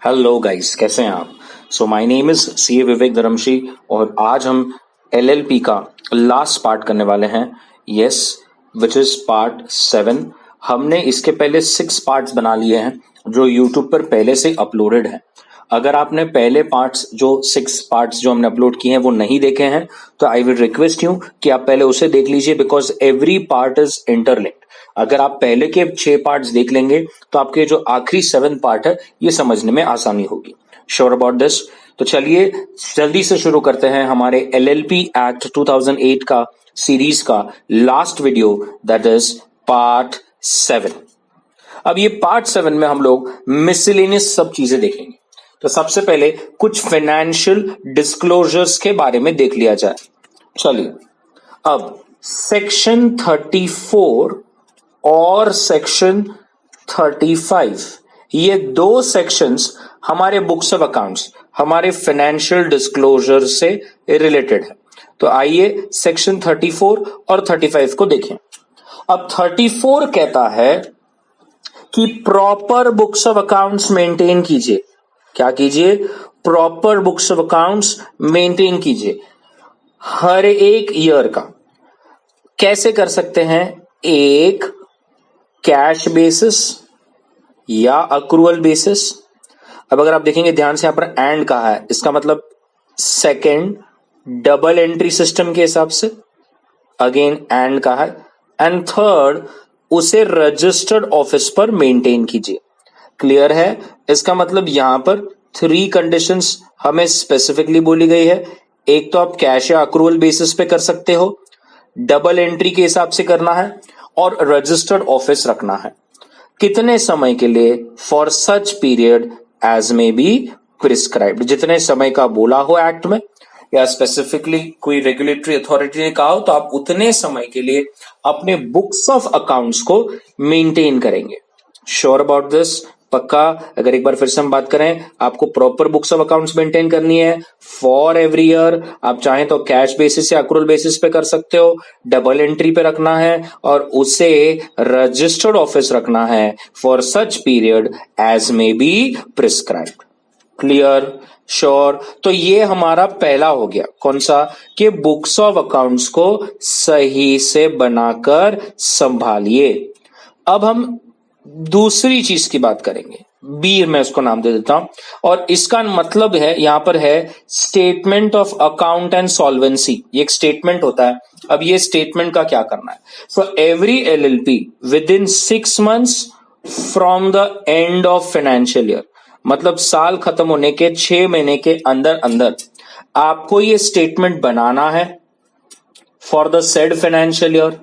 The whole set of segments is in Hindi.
हेलो गाइस, कैसे हैं आप? So my name is C A Vivek Dharmshi और आज हम एलएलपी का लास्ट पार्ट करने वाले हैं। Yes, which is part 7। हमने इसके पहले 6 पार्ट्स बना लिए हैं जो यूट्यूब पर पहले से अपलोडेड हैं। अगर आपने पहले पार्ट्स जो 6 पार्ट्स जो हमने अपलोड किए हैं वो नहीं देखे हैं तो आई विल रिक्वेस्ट यू कि आप पहले उसे देख लीजिए, because every part is interlinked. अगर आप पहले के 6 पार्ट्स देख लेंगे तो आपके जो आखिरी 7 पार्ट है ये समझने में आसानी होगी। Sure about this? तो चलिए जल्दी से शुरू करते हैं हमारे एलएलपी एक्ट 2008 का सीरीज का last video, that is part 7। अब ये पार्ट 7 में हम लोग मिसलेनियस सब चीजें देखेंगे। तो सबसे पहले कुछ फाइनेंशियल डिस्क्लोजर्स के बारे में देख लिया जाए। चलिए, अब सेक्शन 34 और सेक्शन 35, ये दो सेक्शंस हमारे बुक्स ऑफ अकाउंट्स, हमारे फाइनेंशियल डिस्क्लोजर से रिलेटेड है। तो आइए सेक्शन 34 और 35 को देखें। अब 34 कहता है कि proper books of accounts maintain कीजिए। क्या कीजिए? Proper books of accounts maintain कीजिए हर एक ईयर का। कैसे कर सकते हैं? एक, कैश बेसिस या अक्रूवल बेसिस। अब अगर आप देखेंगे ध्यान से, यहां पर एंड कहा है, इसका मतलब सेकंड डबल एंट्री सिस्टम के हिसाब से, अगेन एंड कहा है, एंड थर्ड उसे रजिस्टर्ड ऑफिस पर मेंटेन कीजिए। क्लियर है? इसका मतलब यहां पर 3 कंडीशंस हमें स्पेसिफिकली बोली गई है। एक तो आप कैश या अक्रूवल बेसिस पे कर सकते हो, डबल एंट्री के हिसाब से करना है और रजिस्टर्ड ऑफिस रखना है। कितने समय के लिए? For such period as may be prescribed. जितने समय का बोला हो एक्ट में या स्पेसिफिकली कोई रेगुलेटरी अथॉरिटी ने कहा हो तो आप उतने समय के लिए अपने बुक्स ऑफ अकाउंट्स को मेंटेन करेंगे। Sure about this? पक्का? अगर एक बार फिर से हम बात करें, आपको proper books of accounts maintain करनी है फॉर एवरी ईयर। आप चाहें तो कैश बेसिस या अक्रूवल बेसिस पे कर सकते हो, डबल एंट्री पे रखना है और उसे रजिस्टर्ड ऑफिस रखना है for such period as may be prescribed. Clear? Sure? तो ये हमारा पहला हो गया। कौन सा? कि बुक्स ऑफ अकाउंट्स को सही से बनाकर संभालिए। अब हम दूसरी चीज की बात करेंगे, बी मैं उसको नाम दे देता हूं, और इसका मतलब है यहां पर है statement of account and solvency. ये एक स्टेटमेंट होता है। अब ये स्टेटमेंट का क्या करना है? For every LLP with in 6 months from the end of financial year, मतलब साल खत्म होने के 6 महीने के अंदर अंदर आपको ये स्टेटमेंट बनाना है for the said financial year.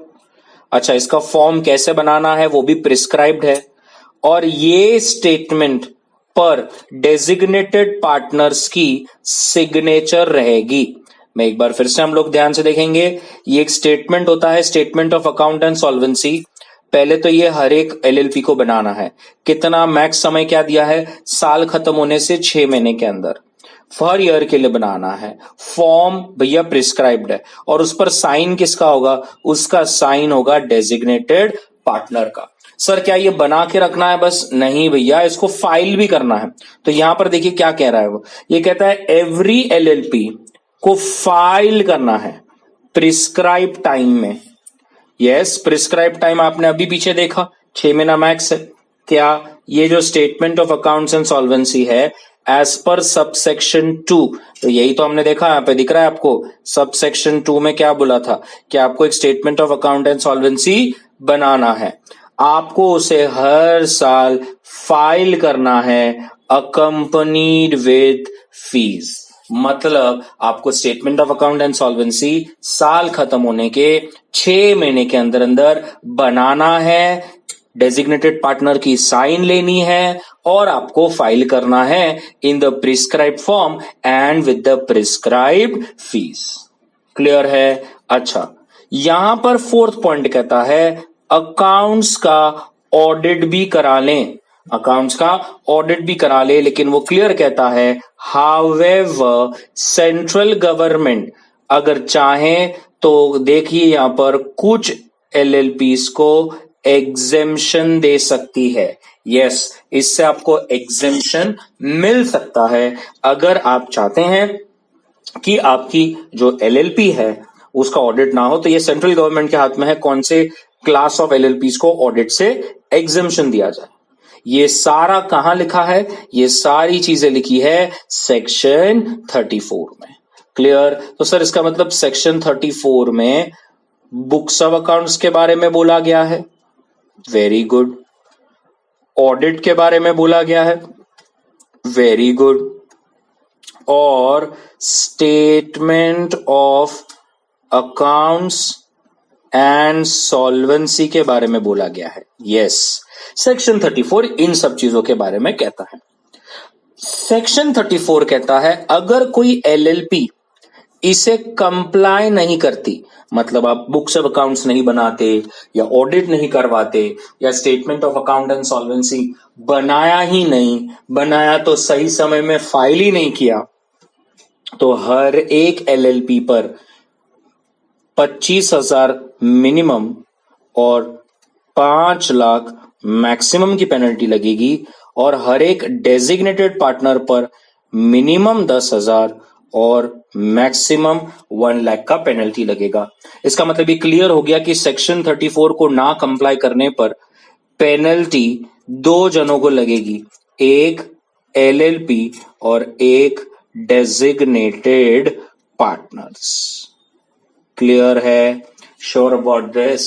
अच्छा, इसका फॉर्म कैसे बनाना है वो भी प्रिस्क्राइब्ड है, और ये स्टेटमेंट पर डेजिग्नेटेड पार्टनर्स की सिग्नेचर रहेगी। मैं एक बार फिर से हम लोग ध्यान से देखेंगे, ये एक स्टेटमेंट होता है, statement of account and solvency. पहले तो ये हर एक एलएलपी को बनाना है। कितना मैक्स समय क्या दिया है? साल खत्म होने से 6 महीने के अंदर हर ईयर के लिए बनाना है। फॉर्म भैया प्रिस्क्राइब्ड है, और उस पर साइन किसका होगा? उसका साइन होगा डेजिग्नेटेड पार्टनर का। सर क्या ये बना के रखना है बस? नहीं भैया, इसको फाइल भी करना है। तो यहां पर देखिए क्या कह रहा है वो, ये कहता है एवरी एलएलपी को फाइल करना है प्रिस्क्राइब टाइम में। यस, प्रिस्क्राइब टाइम आपने अभी पीछे देखा, 6 महीना मैक्स है। क्या ये जो statement of accounts and solvency है एज पर सबसेक्शन 2, तो यही तो हमने देखा, यहां पे दिख रहा है आपको सबसेक्शन 2 में क्या बोला था कि आपको एक statement of account and solvency बनाना है, आपको उसे हर साल फाइल करना है अकंपनीड विद फीस। मतलब आपको statement of account and solvency साल खत्म होने के 6 महीने के अंदर अंदर बनाना है, डेजिग्नेटेड पार्टनर की साइन लेनी है और आपको फाइल करना है in the prescribed form and with the prescribed fees. Clear है? अच्छा, यहां पर 4th पॉइंट कहता है अकाउंट्स का ऑडिट भी करा लें। अकाउंट्स का ऑडिट भी करा ले, लेकिन वो क्लियर कहता है हाउएवर सेंट्रल गवर्नमेंट अगर चाहे तो देखिए यहां पर कुछ एलएलपीस को एग्जेम्पशन दे सकती है। यस, इससे आपको एग्जेम्पशन मिल सकता है अगर आप चाहते हैं कि आपकी जो एलएलपी है उसका ऑडिट ना हो। तो ये सेंट्रल गवर्नमेंट के हाथ में है कौन से क्लास ऑफ एलएलपीज को ऑडिट से एग्जेम्पशन दिया जाए। ये सारा कहां लिखा है? ये सारी चीजें लिखी है सेक्शन 34 में। क्लियर? तो सर इसका मतलब सेक्शन 34 में बुक्स ऑफ अकाउंट्स के बारे में बोला गया है। Very good. ऑडिट के बारे में बोला गया है। Very good. और statement of accounts and solvency के बारे में बोला गया है। यस, सेक्शन 34 इन सब चीजों के बारे में कहता है। सेक्शन 34 कहता है अगर कोई एलएलपी इसे कंप्लाई नहीं करती, मतलब आप बुक्स ऑफ अकाउंट्स नहीं बनाते या ऑडिट नहीं करवाते या statement of account and solvency बनाया ही नहीं, बनाया तो सही समय में फाइल ही नहीं किया, तो हर एक एलएलपी पर 25,000 मिनिमम और 5 लाख मैक्सिमम की पेनल्टी लगेगी और हर एक डेजिग्नेटेड पार्टनर पर मिनिमम 10,000 और मैक्सिमम 1 लाख का पेनल्टी लगेगा। इसका मतलब ये क्लियर हो गया कि सेक्शन 34 को ना कंप्लाई करने पर पेनल्टी 2 जनों को लगेगी, एक एलएलपी और एक डेजिग्नेटेड पार्टनर्स। क्लियर है? Sure about this?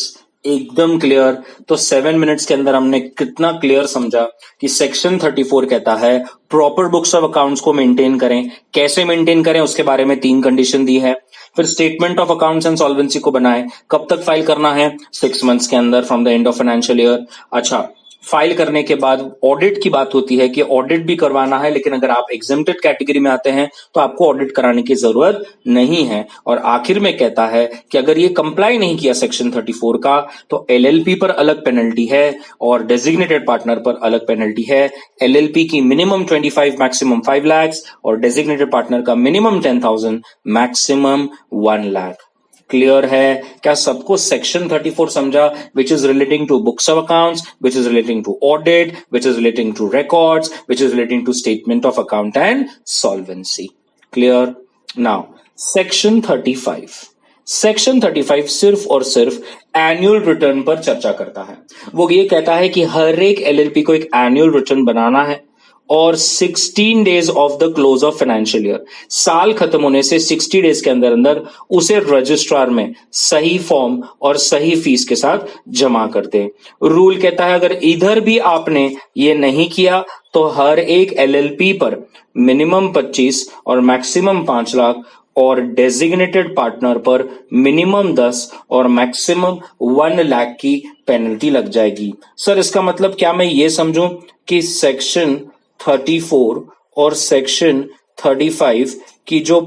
एकदम क्लियर। तो 7 मिनट्स के अंदर हमने कितना क्लियर समझा कि सेक्शन 34 कहता है प्रॉपर बुक्स ऑफ अकाउंट्स को मेंटेन करें। कैसे मेंटेन करें उसके बारे में 3 कंडीशन दी है। फिर statement of accounts and solvency को बनाए, कब तक फाइल करना है? 6 मंथ्स के अंदर from the end of financial year. अच्छा, फाइल करने के बाद ऑडिट की बात होती है कि ऑडिट भी करवाना है, लेकिन अगर आप एग्जेम्प्टेड कैटेगरी में आते हैं तो आपको ऑडिट कराने की जरूरत नहीं है। और आखिर में कहता है कि अगर ये कंप्लाई नहीं किया सेक्शन 34 का तो एलएलपी पर अलग पेनल्टी है और डेजिग्नेटेड पार्टनर पर अलग पेनल्टी है। एलएलपी की मिनिमम 25, मैक्सिमम 5 लाख और डेजिग्नेटेड पार्टनर का मिनिमम 10,000, मैक्सिमम 1 लाख। क्लियर है? क्या सबको सेक्शन 34 समझा? Which is relating to books of accounts, which is relating to audit, which is relating to records, which is relating to statement of account and solvency. Clear? Now section 35, section 35 सिर्फ और सिर्फ एनुअल रिटर्न पर चर्चा करता है। वो ये कहता है कि हर एक एलएलपी को एक एनुअल रिटर्न बनाना है और 16 days of the close of financial year, साल खत्म होने से 60 डेज के अंदर अंदर उसे रजिस्ट्रार में सही फॉर्म और सही फीस के साथ जमा करते हैं। रूल कहता है अगर इधर भी आपने ये नहीं किया तो हर एक एलएलपी पर मिनिमम 25 और मैक्सिमम 5 लाख और डेजिग्नेटेड पार्टनर पर मिनिमम 10 और मैक्सिमम 1 लाख की पेनल्टी लग जाएगी। सर इसका मतलब क्या मैं ये समझूं कि सेक्शन 34 और सेक्शन 35 की जो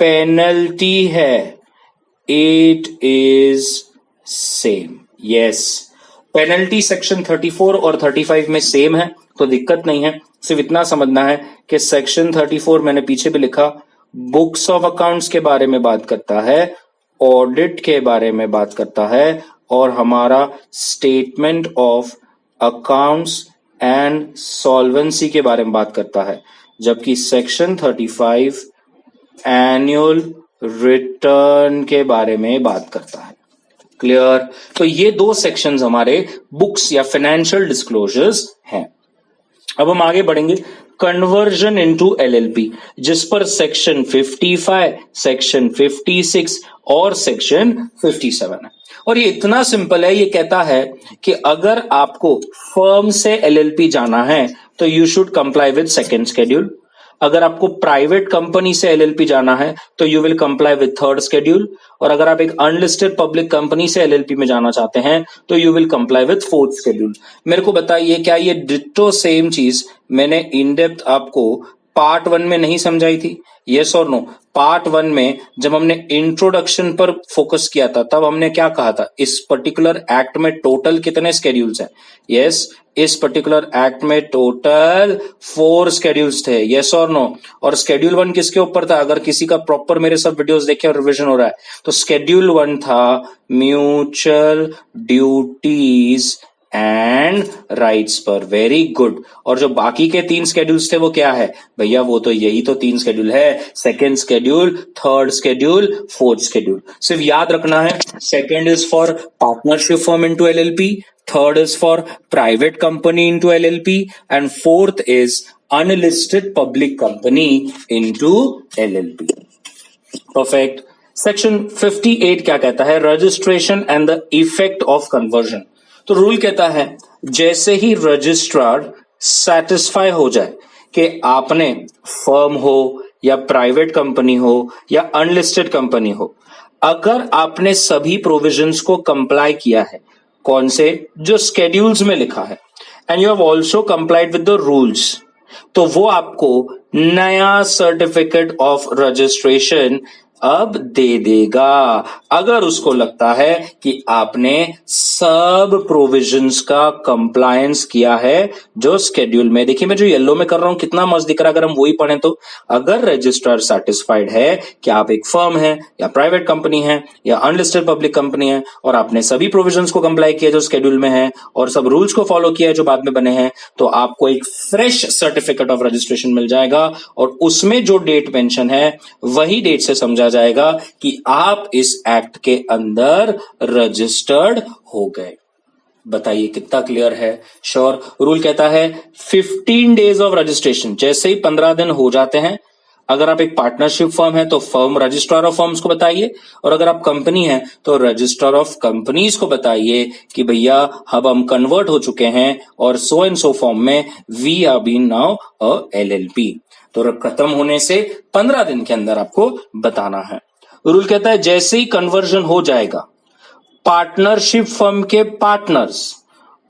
पेनल्टी है it is same? Yes, penalty section 34 और 35 में सेम है, तो दिक्कत नहीं है। सिर्फ इतना समझना है कि सेक्शन 34 मैंने पीछे भी लिखा, बुक्स ऑफ अकाउंट्स के बारे में बात करता है, ऑडिट के बारे में बात करता है और हमारा statement of accounts and solvency के बारे में बात करता है, जबकि सेक्शन 35 एनुअल रिटर्न के बारे में बात करता है। क्लियर? तो ये 2 सेक्शंस हमारे बुक्स या फाइनेंशियल डिस्क्लोजर्स हैं। अब हम आगे बढ़ेंगे कन्वर्जन इनटू एलएलपी, जिस पर सेक्शन 55, सेक्शन 56 और सेक्शन 57 है। और ये इतना सिंपल है, ये कहता है कि अगर आपको फर्म से एलएलपी जाना है तो you should comply with second schedule. अगर आपको प्राइवेट कंपनी से एलएलपी जाना है तो you will comply with third schedule. और अगर आप एक अनलिस्टेड पब्लिक कंपनी से एलएलपी में जाना चाहते हैं तो you will comply with fourth schedule. मेरे को बताइए क्या ये डिट्टो सेम चीज मैंने इन डेप्थ आपको पार्ट 1 में नहीं समझाई थी? यस और नो? पार्ट 1 में जब हमने इंट्रोडक्शन पर फोकस किया था तब हमने क्या कहा था, इस पर्टिकुलर एक्ट में टोटल कितने स्केड्यूल्स हैं? यस, इस पर्टिकुलर एक्ट में टोटल 4 स्केड्यूल्स थे। यस और नो? और स्केड्यूल 1 किसके ऊपर था? अगर किसी का प्रॉपर मेरे सब वीडियोस देखे और रिवीजन हो रहा है तो स्केड्यूल 1 था म्यूचुअल ड्यूटीज एंड राइट्स पर। Very good. और जो बाकी के 3 स्केड्यूल्स थे वो क्या है भैया? वो तो यही तो 3 स्केड्यूल है, second schedule, third schedule, fourth schedule. सिर्फ याद रखना है, second is for partnership firm into LLP, third is for private company into LLP and fourth is unlisted public company into LLP. Perfect. Section 58 क्या कहता है? Registration and the effect of conversion. तो रूल कहता है जैसे ही रजिस्ट्रार सेटिस्फाई हो जाए कि आपने फर्म हो या प्राइवेट कंपनी हो या अनलिस्टेड कंपनी हो, अगर आपने सभी प्रोविजंस को कंप्लाई किया है, कौन से? जो स्केड्यूल्स में लिखा है, and you have also complied with the rules, तो वो आपको नया सर्टिफिकेट ऑफ रजिस्ट्रेशन अब दे देगा। अगर उसको लगता है कि आपने सब प्रोविजंस का कंप्लायंस किया है जो स्केड्यूल में। देखिए मैं जो येलो में कर रहा हूं कितना मस्त दिख रहा है, अगर हम वही पढ़ें तो अगर रजिस्ट्रार सेटिस्फाइड है कि आप एक फर्म है या प्राइवेट कंपनी है या अनलिस्टेड पब्लिक कंपनी है और आपने सभी प्रोविजंस को कंप्लाई किया जो स्केड्यूल में है और सब रूल्स को फॉलो किया है जो बाद में बने हैं, तो आपको एक फ्रेश सर्टिफिकेट ऑफ रजिस्ट्रेशन मिल जाएगा और उसमें जो डेट मेंशन है वही डेट से समझा जाएगा कि आप इस एक्ट के अंदर रजिस्टर्ड हो गए। बताइए कितना क्लियर है? श्योर। रूल कहता है 15 डेज ऑफ रजिस्ट्रेशन, जैसे ही 15 दिन हो जाते हैं, अगर आप एक पार्टनरशिप फर्म है तो फर्म रजिस्ट्रार ऑफ फर्म्स को बताइए, और अगर आप कंपनी है तो रजिस्ट्रार ऑफ कंपनीज को बताइए कि भैया अब हम कन्वर्ट हो चुके हैं और सो एंड सो फॉर्म में we are been now a LLP. तो खत्म होने से 15 दिन के अंदर आपको बताना है। रूल कहता है जैसे ही कन्वर्जन हो जाएगा, पार्टनरशिप फर्म के पार्टनर्स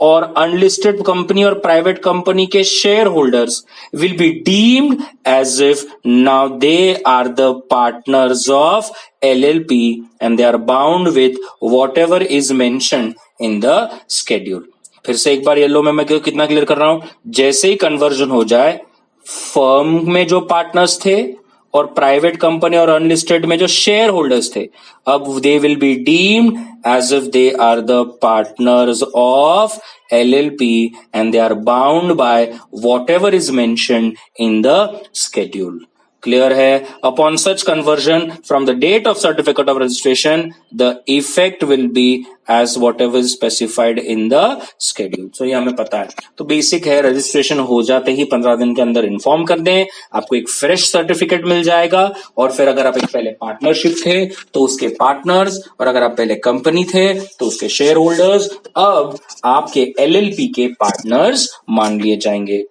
और अनलिस्टेड कंपनी और प्राइवेट कंपनी के share holders will be deemed as if now they are the partners of LLP and they are bound with whatever is mentioned in the schedule. फिर से एक बार येलो में मैं कितना क्लियर कर रहा हूं, जैसे ही कन्वर्जन हो जाए, फर्म में जो पार्टनर्स थे और प्राइवेट कंपनी और अनलिस्टेड में जो शेयर होल्डर्स थे, अब they will be deemed as if they are the partners of LLP and they are bound by whatever is mentioned in the schedule. Clear है? Upon such conversion from the date of certificate of registration the effect will be as whatever is specified in the schedule. So ये हमें पता है। तो बेसिक है, रजिस्ट्रेशन हो जाते ही 15 दिन के अंदर इन्फॉर्म कर दें, आपको एक फ्रेश सर्टिफिकेट मिल जाएगा। और फिर अगर आप एक पहले पार्टनरशिप थे तो उसके पार्टनर्स, और अगर आप पहले कंपनी थे तो उसके शेयर होल्डर्स अब आपके LLP के पार्टनर्स मान लिए जाएंगे।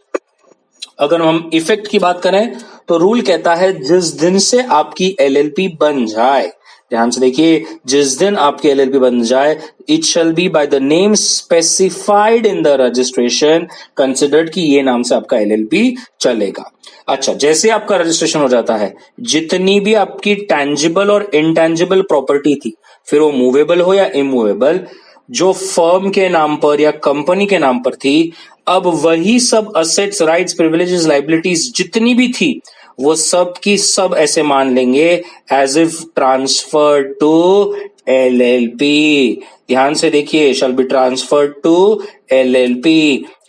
अगर हम इफेक्ट की बात करें तो रूल कहता है जिस दिन से आपकी LLP बन जाए, ध्यान से देखिए, जिस दिन आपकी LLP बन जाए, it shall be by the name specified in the registration considered कि ये नाम से आपका LLP चलेगा। अच्छा, जैसे आपका रजिस्ट्रेशन हो जाता है, जितनी भी आपकी टैंजिबल और इनटैंजिबल प्रॉपर्टी थी, फिर वो मूवेबल हो या इमूवेबल, जो फर्म के नाम पर या कंपनी के नाम पर थी, अब वही सब असेट्स, राइट्स, प्रिविलेजेस, लाइबिलिटीज जितनी भी थी वो सब की सब ऐसे मान लेंगे as if transfer to LLP। ध्यान से देखिए, shall be transfer to LLP।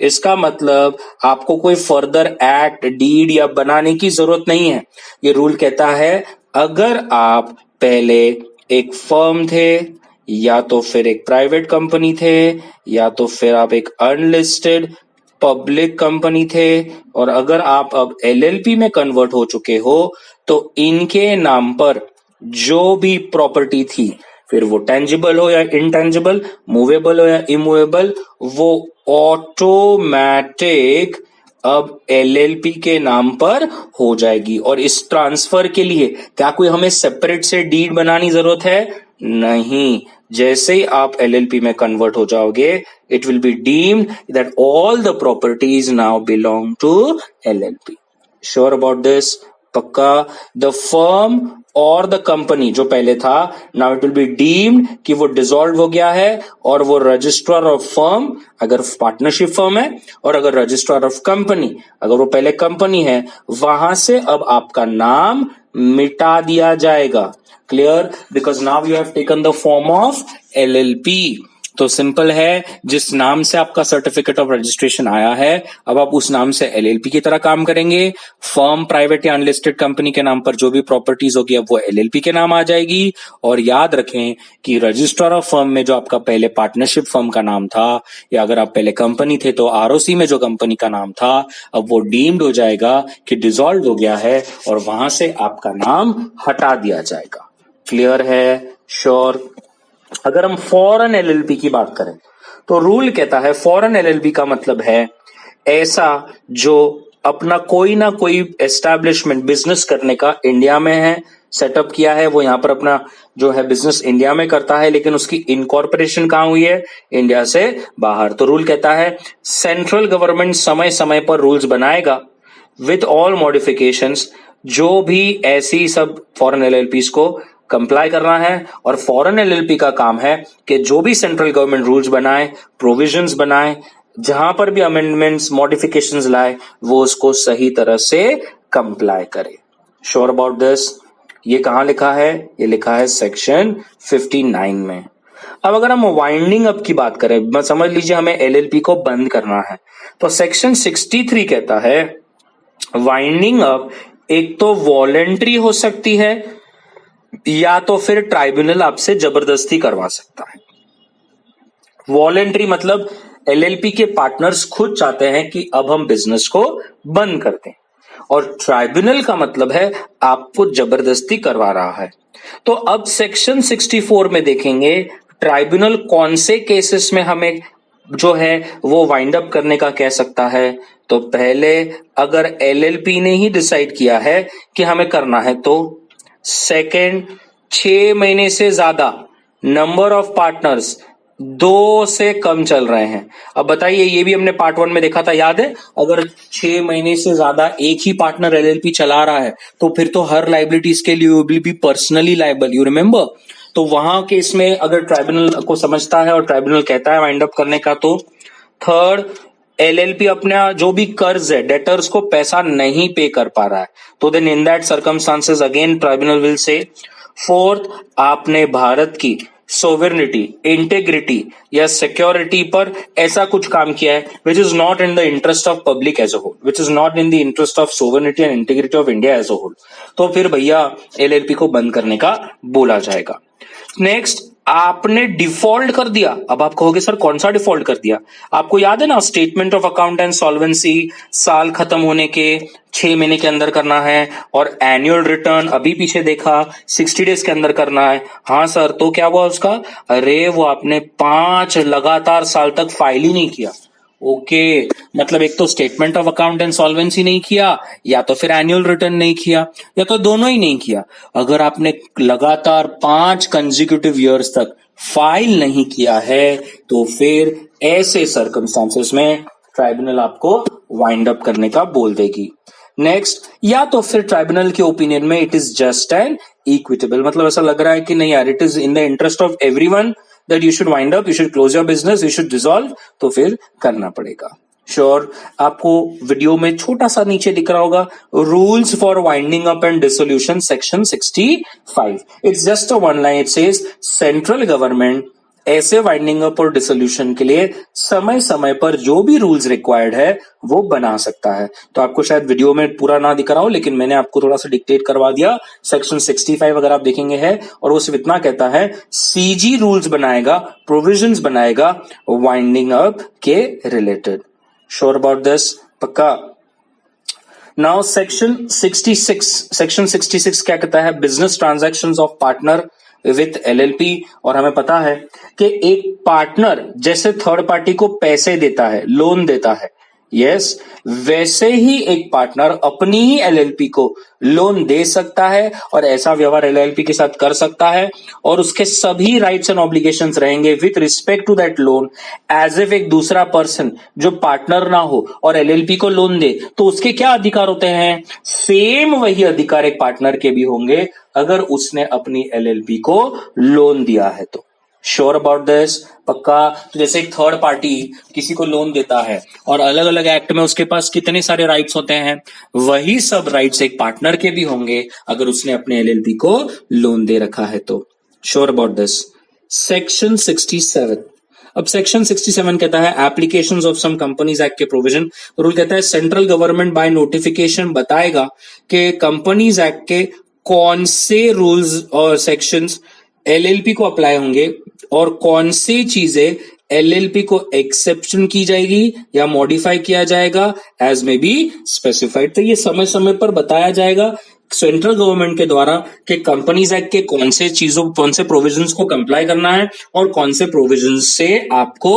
इसका मतलब आपको कोई फर्दर एक्ट, डीड या बनाने की जरूरत नहीं है। ये रूल कहता है अगर आप पहले एक फर्म थे या तो फिर एक प्राइवेट कंपनी थे या तो फिर आप एक अनलिस्टेड पब्लिक कंपनी थे, और अगर आप अब LLP में कन्वर्ट हो चुके हो तो इनके नाम पर जो भी प्रॉपर्टी थी, फिर वो टेंजिबल हो या इनटेंजिबल, मूवेबल हो या इमूवेबल, वो ऑटोमेटिक अब LLP के नाम पर हो जाएगी। और इस ट्रांसफर के लिए क्या कोई हमें सेपरेट से डीड बनानी जरूरत है? नहीं। जैसे ही आप LLP में कन्वर्ट हो जाओगे, it will be deemed that all the properties now belong to LLP। Sure about this? पक्का? द फर्म और द कंपनी जो पहले था, now it will be deemed कि वो डिसॉल्व हो गया है, और वो रजिस्ट्रार ऑफ फर्म अगर पार्टनरशिप फर्म है, और अगर रजिस्ट्रार ऑफ कंपनी अगर वो पहले कंपनी है, वहां से अब आपका नाम मिटा दिया जाएगा। Clear? Because now you have taken the form of LLP. तो सिंपल है, जिस नाम से आपका सर्टिफिकेट ऑफ रजिस्ट्रेशन आया है, अब आप उस नाम से एलएलपी की तरह काम करेंगे। फर्म प्राइवेट या अनलिस्टेड कंपनी के नाम पर जो भी प्रॉपर्टीज होगी अब वो एलएलपी के नाम आ जाएगी। और याद रखें कि रजिस्ट्रार ऑफ फर्म में जो आपका पहले पार्टनरशिप फर्म का नाम था, या अगर आप पहले कंपनी थे तो आरओसी में जो कंपनी का नाम था, अब वो डीम्ड हो जाएगा कि डिसॉल्व हो गया है, और वहां से आपका नाम हटा दिया जाएगा। क्लियर है? श्योर? अगर हम फॉरेन एलएलपी की बात करें तो रूल कहता है फॉरेन एलएलपी का मतलब है ऐसा जो अपना कोई ना कोई एस्टैब्लिशमेंट बिजनेस करने का इंडिया में है, सेटअप किया है, वो यहां पर अपना जो है बिजनेस इंडिया में करता है, लेकिन उसकी इनकॉर्पोरेशन कहां हुई है? इंडिया से बाहर। तो रूल कहता है सेंट्रल गवर्नमेंट समय समय पर रूल्स बनाएगा विथ ऑल मॉडिफिकेशंस, जो भी ऐसी सब फॉरेन एलएलपीज को कंप्लाई करना है। और फॉरेन एलएलपी का काम है कि जो भी सेंट्रल गवर्नमेंट रूल्स बनाए, प्रोविजंस बनाए, जहां पर भी अमेंडमेंट्स मॉडिफिकेशंस लाए, वो उसको सही तरह से कंप्लाई करे। Sure about this? ये कहां लिखा है? ये लिखा है सेक्शन 59 में। अब अगर हम वाइंडिंग अप की बात करें, समझ लीजिए हमें एलएलपी को बंद करना है, तो सेक्शन 63 कहता है वाइंडिंग अप एक तो वॉलेंट्री हो सकती है, या तो फिर ट्राइब्यूनल आपसे जबरदस्ती करवा सकता है। वॉलेंट्री मतलब एलएलपी के पार्टनर्स खुद चाहते हैं कि अब हम बिजनेस को बंद कर दें, और ट्राइब्यूनल का मतलब है आपको जबरदस्ती करवा रहा है। तो अब सेक्शन 64 में देखेंगे ट्राइब्यूनल कौन से केसेस में हमें जो है वो वाइंड अप करने का कह सकता है। तो पहले अगर एलएलपी ने ही डिसाइड किया है कि हमें करना है तो। सेकेंड, 6 महीने से ज्यादा नंबर ऑफ पार्टनर्स 2 से कम चल रहे हैं। अब बताइए, ये भी हमने पार्ट 1 में देखा था, याद है? अगर 6 महीने से ज्यादा एक ही पार्टनर एलएलपी चला रहा है तो फिर तो हर लाइबिलिटीज के लिए will be personally liable, you remember? तो वहां केस में अगर ट्राइब्यूनल को समझता है और ट्राइब्यूनल कहता है वाइंड अप करने का तो। थर्ड, एलएलपी अपना जो भी कर्ज है, डेटर्स को पैसा नहीं पे कर पा रहा है, तो then in that circumstances again tribunal will say. Fourth, आपने भारत की सोवरेनिटी, इंटेग्रिटी या सिक्योरिटी पर ऐसा कुछ काम किया है which is not in the interest of public as a whole, which is not in the interest of sovereignty and integrity of India as a whole, तो फिर भैया एलएलपी को बंद करने का बोला जाएगा। नेक्स्ट, आपने डिफॉल्ट कर दिया। अब आप कहोगे सर कौन सा डिफॉल्ट कर दिया? आपको याद है ना, statement of account and solvency साल खत्म होने के 6 महीने के अंदर करना है, और एनुअल रिटर्न अभी पीछे देखा 60 डेज के अंदर करना है। हाँ सर, तो क्या हुआ उसका? अरे वो आपने 5 लगातार साल तक फाइल ही नहीं किया। ओके, मतलब एक तो statement of account and solvency नहीं किया, या तो फिर एनुअल रिटर्न नहीं किया, या तो दोनों ही नहीं किया। अगर आपने लगातार 5 कंसेक्यूटिव ईयर्स तक फाइल नहीं किया है तो फिर ऐसे सर्कमस्टांसेस में ट्राइब्यूनल आपको वाइंड अप करने का बोल देगी। नेक्स्ट, या तो फिर ट्राइब्यूनल के ओपिनियन में it is just and equitable, मतलब ऐसा लग रहा है कि नहीं यार, it is in the interest of everyone that you should wind up, you should close your business, you should dissolve, तो फिर करना पड़ेगा। श्योर? आपको वीडियो में छोटा सा नीचे दिख रहा होगा rules for winding up and dissolution section 65। It's just a one line, it says central government ऐसे वाइंडिंग अप और डिसोल्यूशन के लिए समय समय पर जो भी रूल्स रिक्वायर्ड है वो बना सकता है। तो आपको शायद वीडियो में पूरा ना दिख रहा हो, लेकिन मैंने आपको थोड़ा सा डिक्टेट करवा दिया। सेक्शन 65 अगर आप देखेंगे है, और वो सिर्फ इतना कहता है सीजी रूल्स बनाएगा, प्रोविजंस बनाएगा वाइंडिंग अप के रिलेटेड। Sure about this? पक्का? नाउ सेक्शन 66 क्या कहता है? Business transactions of partner with LLP. और हमें पता है कि एक पार्टनर जैसे थर्ड पार्टी को पैसे देता है, लोन देता है, यस, वैसे ही एक पार्टनर अपनी ही एलएलपी को लोन दे सकता है और ऐसा व्यवहार एलएलपी के साथ कर सकता है और उसके सभी राइट्स एंड ऑब्लिगेशंस रहेंगे with respect to that loan as if एक दूसरा पर्सन जो पार्टनर ना हो और एलएलपी को लोन दे तो उसके क्या अधिकार होते हैं, सेम वही अधिकार एक पार्टनर के भी होंगे अगर उसने अपनी एलएलपी को लोन दिया है तो। Sure about this? पक्का? तो जैसे एक थर्ड पार्टी किसी को लोन देता है और अलग अलग एक्ट में उसके पास कितने सारे राइट्स होते हैं, वही सब राइट्स एक पार्टनर के भी होंगे अगर उसने अपने एलएलपी को लोन दे रखा है तो। Sure about this? सेक्शन 67। अब सेक्शन 67 कहता है applications of some companies act के प्रोविजन। रूल कहता है सेंट्रल गवर्नमेंट बाय नोटिफिकेशन बताएगा कि कंपनीज एक्ट के कौन से रूल्स और सेक्शंस एलएलपी को अप्लाई होंगे और कौन सी चीजें एलएलपी को एक्सेप्शन की जाएगी या मॉडिफाई किया जाएगा एज में बी स्पेसिफाइड। तो ये समय समय पर बताया जाएगा सेंट्रल गवर्नमेंट के द्वारा कि कंपनीज एक्ट के कौन से चीजों कौन से प्रोविजंस को कंप्लाई करना है और कौन से प्रोविजंस से आपको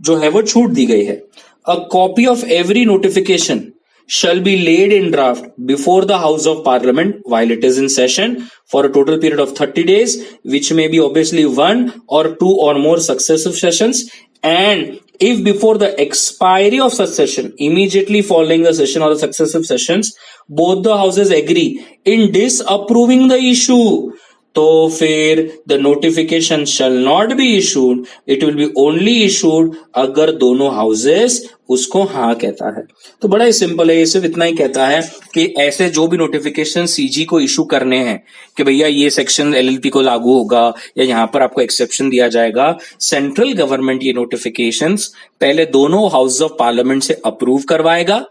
जो है वो छूट दी गई है। A copy of every notification shall be laid in draft before the House of Parliament while it is in session for a total period of 30 days, which may be obviously one or two or more successive sessions, and if before the expiry of such session, immediately following the session or the successive sessions, both the houses agree in disapproving the issue, तो फिर the notification shall not be issued, it will B only issued अगर दोनों हाउसेस उसको हाँ कहता है। तो बड़ा ही सिंपल है, ये सिर्फ इतना ही कहता है कि ऐसे जो भी नोटिफिकेशन सीजी को इशू करने हैं कि भैया ये सेक्शन एलएलपी को लागू होगा या यहां पर आपको एक्सेप्शन दिया जाएगा, सेंट्रल गवर्नमेंट ये नोटिफिकेशंस पहले दोनों हाउस ऑफ पार्लियामेंट से अप्रूव करवाएगा,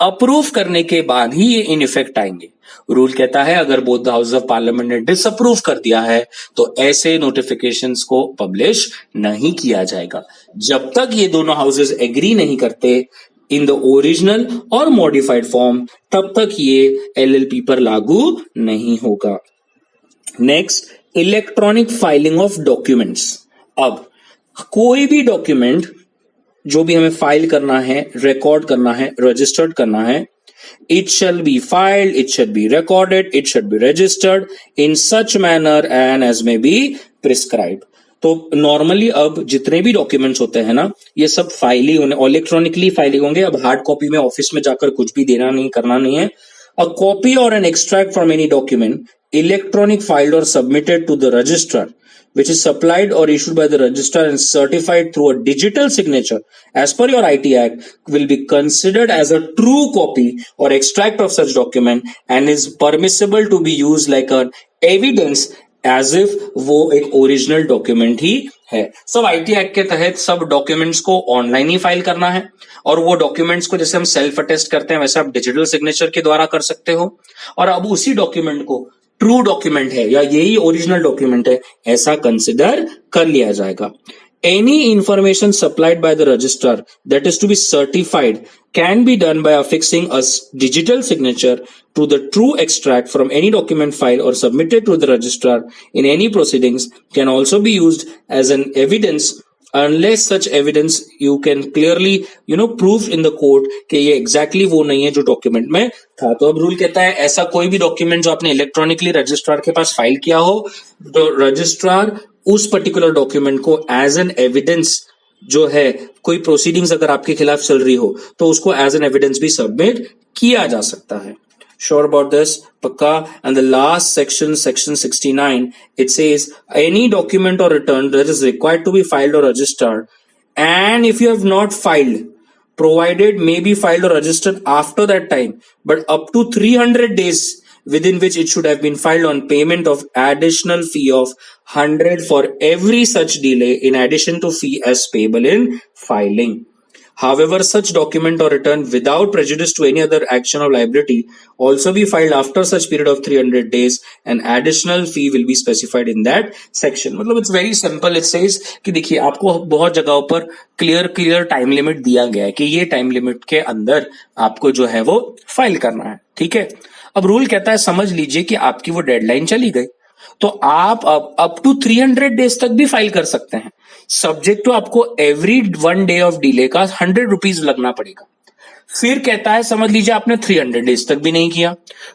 अप्रूव करने के बाद ही ये इन इफेक्ट आएंगे। रूल कहता है अगर both the house of parliament ने डिसअप्रूव कर दिया है तो ऐसे नोटिफिकेशंस को पब्लिश नहीं किया जाएगा जब तक ये दोनों हाउसेस एग्री नहीं करते इन द ओरिजिनल और मॉडिफाइड फॉर्म, तब तक ये एलएलपी पर लागू नहीं होगा। Next, electronic filing of documents. अब कोई भी डॉक्यूमेंट जो भी हमें फाइल करना है, रिकॉर्ड करना है, रजिस्टर्ड करना है, it shall be filed, it should be recorded, it should be registered in such manner and as may be prescribed। तो नॉर्मली अब जितने भी डॉक्यूमेंट्स होते हैं ना, ये सब फाइल ही होने, इलेक्ट्रॉनिकली फाइलिंग होंगे। अब हार्ड कॉपी में ऑफिस में जाकर कुछ भी देना नहीं, करना नहीं है। A copy or an extract from any document electronic filed or submitted to the registrar which is supplied or issued by the registrar and certified through a digital signature as per your IT Act will be considered as a true copy or extract of such document and is permissible to be used like an evidence as if वो एक ओरिजिनल डॉक्यूमेंट ही है। सब आईटी एक्ट के तहत सब डॉक्यूमेंट्स को ऑनलाइन ही फाइल करना है और वो डॉक्यूमेंट्स को जैसे हम सेल्फ अटेस्ट करते हैं वैसे आप डिजिटल सिग्नेचर के द्वारा कर सकते हो और अब उसी डॉक्यूमेंट को ट्रू डॉक्यूमेंट है या यही ओरिजिनल डॉक्यूमेंट है ऐसा कंसिडर कर लिया जाएगा। Any information supplied by the registrar that is to be certified can be done by affixing a digital signature to the true extract from any document file or submitted to the registrar in any proceedings can also be used as an evidence unless such evidence you can clearly prove in the court कि ये exactly वो नहीं है जो डॉक्यूमेंट में था। तो अब रूल कहता है ऐसा कोई भी डॉक्यूमेंट जो आपने इलेक्ट्रॉनिकली रजिस्ट्रार के पास फाइल किया हो तो रजिस्ट्रार उस पर्टिकुलर डॉक्यूमेंट को एज एन एविडेंस जो है, कोई प्रोसीडिंग्स अगर आपके खिलाफ चल रही हो तो उसको एज एन एविडेंस भी सबमिट किया जा सकता है। Sure about this? Pakka. And the last section, section 69, it says any document or return that is required to be filed or registered, and if you have not filed, provided may be filed or registered after that time, but up to 300 days within which it should have been filed on payment of additional fee of 100 for every such delay in addition to fee as payable in filing. However, such document or return without prejudice to any other action or liability also be filed after such period of 300 days and additional fee will be specified in that section। मतलब it's very simple, it says कि देखिए आपको बहुत जगहों पर क्लियर टाइम लिमिट दिया गया है कि ये टाइम लिमिट के अंदर आपको जो है वो फाइल करना है, ठीक है। अब रूल कहता है समझ लीजिए कि आपकी वो डेडलाइन चली गई तो आप अप टू 300 डेज तक भी फाइल कर सकते हैं, सब्जेक्ट टू आपको एवरी 1 डे ऑफ डिले का 100 रुपीज लगना पड़ेगा। फिर कहता है समझ लीजिए आपने 300 डेज तक भी नहीं किया,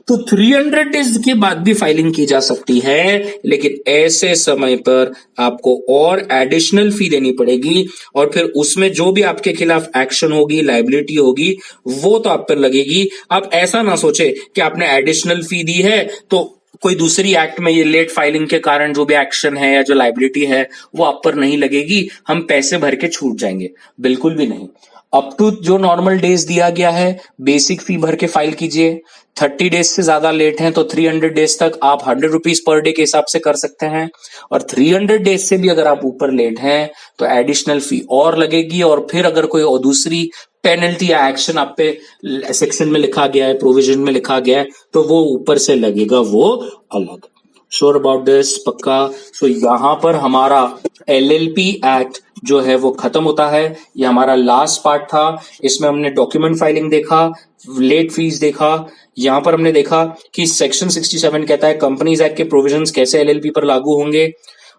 तो 300 डेज के बाद भी फाइलिंग की जा सकती है, लेकिन ऐसे समय पर आपको और एडिशनल फी देनी पड़ेगी, और फिर उसमें जो भी आपके खिलाफ एक्शन होगी, लाइबिलिटी होगी, वो तो आप पर लगेगी। आप ऐसा ना सोचे कि आपने एडिशनल फी दी है तो कोई दूसरी एक्ट में ये लेट फाइलिंग के कारण जो भी एक्शन है या जो लाइबिलिटी है वो आप पर नहीं लगेगी, हम पैसे भर के छूट जाएंगे, बिल्कुल भी नहीं। अप टू जो नॉर्मल डेज दिया गया है बेसिक फी भर के फाइल कीजिए। 30 डेज से ज्यादा लेट हैं तो 300 डेज तक आप 100 रुपीज पर डे के हिसाब से कर सकते हैं, और 300 डेज से भी अगर आप ऊपर लेट हैं तो एडिशनल फी और लगेगी, और फिर अगर कोई और दूसरी पेनल्टी या एक्शन आप पे सेक्शन में लिखा गया है, प्रोविजन में लिखा गया है, तो वो ऊपर से लगेगा, वो अलग। Sure about this? पक्का? सो यहां पर हमारा एलएलपी एक्ट जो है वो खत्म होता है। ये हमारा लास्ट पार्ट था। इसमें हमने डॉक्यूमेंट फाइलिंग देखा, लेट फीस देखा, यहां पर हमने देखा कि सेक्शन 67 कहता है कंपनीज एक्ट के प्रोविजंस कैसे एलएलपी पर लागू होंगे।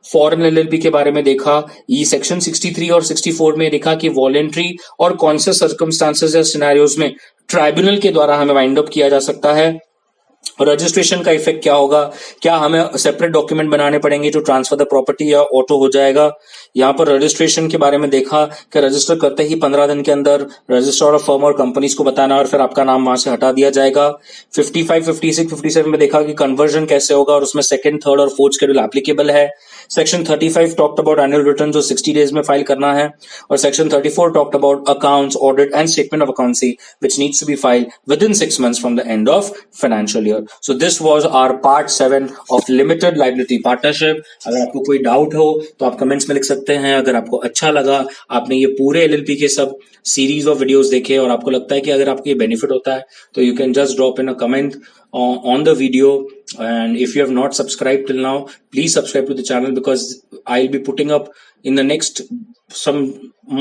फॉरेन एलएलपी के बारे में देखा, ये सेक्शन 63 और 64 में देखा कि वॉलेंट्री और कौन से सर्कमस्टांसेस या सिनेरियोज में ट्राइब्यूनल के द्वारा हमें वाइंड अप किया जा सकता है। रजिस्ट्रेशन का इफेक्ट क्या होगा, क्या हमें सेपरेट डॉक्यूमेंट बनाने पड़ेंगे जो ट्रांसफर द प्रॉपर्टी या ऑटो हो जाएगा। यहाँ पर रजिस्ट्रेशन के बारे में देखा कि रजिस्टर करते ही 15 दिन के अंदर रजिस्ट्रार ऑफ फर्म और कंपनीज को बताना और फिर आपका नाम वहां से हटा दिया जाएगा। 55, 56, 57 में देखा कि कन्वर्जन कैसे होगा और उसमें सेकंड, थर्ड और फोर्थ शेड्यूल एप्लीकेबल है। Section 35 talked about annual return जो 60 डेज में फाइल करना है, और section 34 talked about accounts, audit and statement of accounts which needs to be filed within 6 months from the end of financial year. So this was our part 7 of limited liability partnership. अगर आपको कोई डाउट हो तो आप कमेंट्स में लिख सकते हैं। अगर आपको अच्छा लगा, आपने ये पूरे एलएलपी के सब सीरीज ऑफ वीडियोस देखे और आपको लगता है कि अगर आपको ये बेनिफिट होता है तो you can just drop in a comment on the video. And if you have not subscribed till now, please subscribe to the channel because I'll be putting up in the next some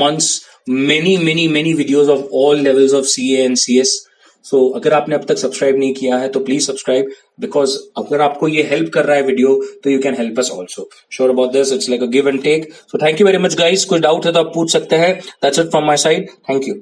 months many videos of all levels of CA and CS. सो अगर आपने अब तक सब्सक्राइब नहीं किया है तो प्लीज सब्सक्राइब, बिकॉज अगर आपको ये हेल्प कर रहा है वीडियो तो you can help us also. Sure about this, it's like a give and take. So thank you very much guys. कोई डाउट है तो आप पूछ सकते हैं। That's it from my side. Thank you.